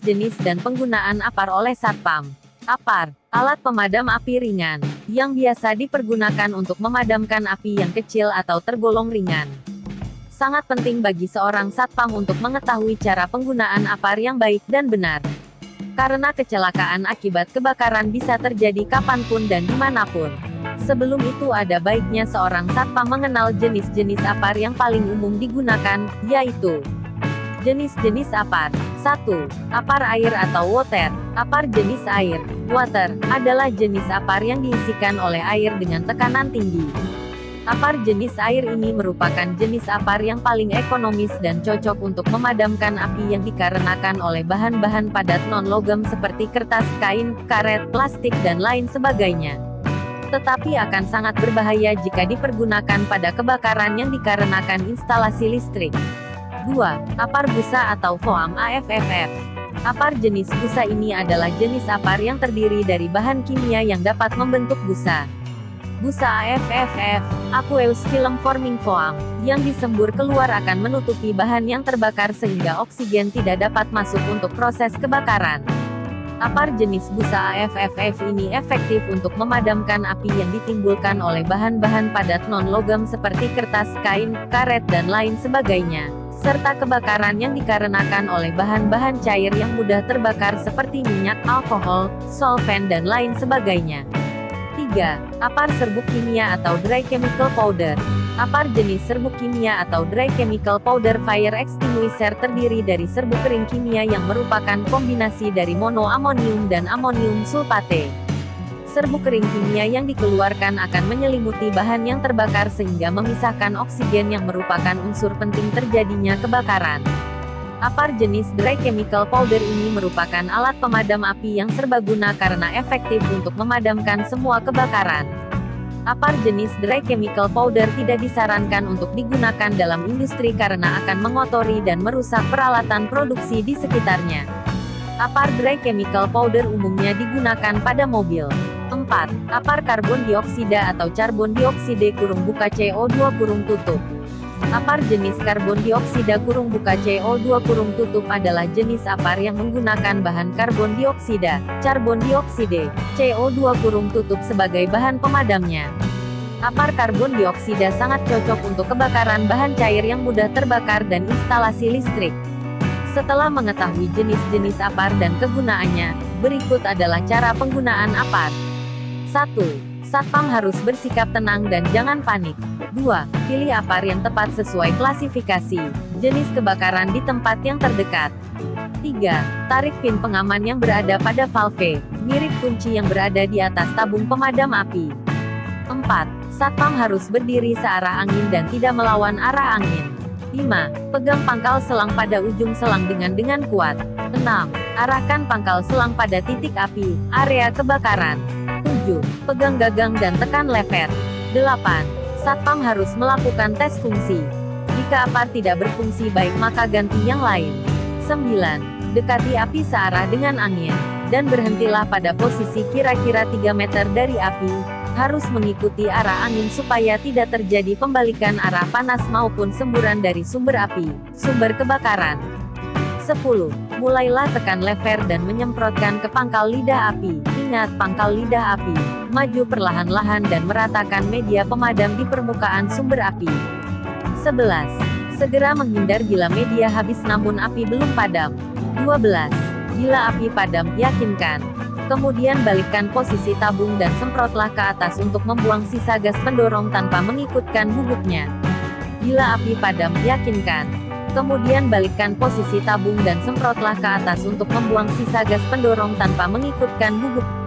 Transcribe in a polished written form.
jenis dan penggunaan APAR oleh Satpam. APAR, alat pemadam api ringan, yang biasa dipergunakan untuk memadamkan api yang kecil atau tergolong ringan. Sangat penting bagi seorang Satpam untuk mengetahui cara penggunaan APAR yang baik dan benar. Karena kecelakaan akibat kebakaran bisa terjadi kapanpun dan dimanapun. Sebelum itu ada baiknya seorang Satpam mengenal jenis-jenis APAR yang paling umum digunakan, yaitu jenis-jenis APAR. 1. APAR air atau water. APAR jenis air, water, adalah jenis APAR yang diisikan oleh air dengan tekanan tinggi. APAR jenis air ini merupakan jenis APAR yang paling ekonomis dan cocok untuk memadamkan api yang dikarenakan oleh bahan-bahan padat non-logam seperti kertas, kain, karet, plastik dan lain sebagainya. Tetapi akan sangat berbahaya jika dipergunakan pada kebakaran yang dikarenakan instalasi listrik. 2. APAR busa atau foam AFFF. APAR jenis busa ini adalah jenis APAR yang terdiri dari bahan kimia yang dapat membentuk busa. Busa AFFF, aqueous film forming foam, yang disembur keluar akan menutupi bahan yang terbakar sehingga oksigen tidak dapat masuk untuk proses kebakaran. APAR jenis busa AFFF ini efektif untuk memadamkan api yang ditimbulkan oleh bahan-bahan padat non-logam seperti kertas, kain, karet dan lain sebagainya, serta kebakaran yang dikarenakan oleh bahan-bahan cair yang mudah terbakar seperti minyak, alkohol, solvent dan lain sebagainya. 3. APAR serbuk kimia atau dry chemical powder. APAR jenis serbuk kimia atau dry chemical powder fire extinguisher terdiri dari serbuk kering kimia yang merupakan kombinasi dari monoamonium dan amonium sulfate. Serbuk kering kimia yang dikeluarkan akan menyelimuti bahan yang terbakar sehingga memisahkan oksigen yang merupakan unsur penting terjadinya kebakaran. APAR jenis dry chemical powder ini merupakan alat pemadam api yang serbaguna karena efektif untuk memadamkan semua kebakaran. APAR jenis dry chemical powder tidak disarankan untuk digunakan dalam industri karena akan mengotori dan merusak peralatan produksi di sekitarnya. APAR dry chemical powder umumnya digunakan pada mobil. 4. APAR karbon dioksida atau carbon diokside (CO2) APAR jenis karbon dioksida (CO2) adalah jenis APAR yang menggunakan bahan karbon dioksida, carbon diokside, CO2) sebagai bahan pemadamnya. APAR karbon dioksida sangat cocok untuk kebakaran bahan cair yang mudah terbakar dan instalasi listrik. Setelah mengetahui jenis-jenis APAR dan kegunaannya, berikut adalah cara penggunaan APAR. 1. Satpam harus bersikap tenang dan jangan panik. 2. Pilih APAR yang tepat sesuai klasifikasi jenis kebakaran di tempat yang terdekat. 3. Tarik pin pengaman yang berada pada valve, mirip kunci yang berada di atas tabung pemadam api. 4. Satpam harus berdiri searah angin dan tidak melawan arah angin. 5. Pegang pangkal selang pada ujung selang dengan kuat. 6. Arahkan pangkal selang pada titik api, area kebakaran. 7. Pegang gagang dan tekan lever. 8. Satpam harus melakukan tes fungsi. Jika APAR tidak berfungsi baik maka ganti yang lain. 9. Dekati api searah dengan angin, dan berhentilah pada posisi kira-kira 3 meter dari api, harus mengikuti arah angin supaya tidak terjadi pembalikan arah panas maupun semburan dari sumber api, sumber kebakaran. 10. Mulailah tekan lever dan menyemprotkan ke pangkal lidah api. Ingat, pangkal lidah api. Maju perlahan-lahan dan meratakan media pemadam di permukaan sumber api. 11. Segera menghindar bila media habis namun api belum padam. 12. Bila api padam, yakinkan. Kemudian balikkan posisi tabung dan semprotlah ke atas untuk membuang sisa gas pendorong tanpa mengikutkan bubuknya. Bila api padam, yakinkan. Kemudian balikkan posisi tabung dan semprotlah ke atas untuk membuang sisa gas pendorong tanpa mengikutkan bubuk.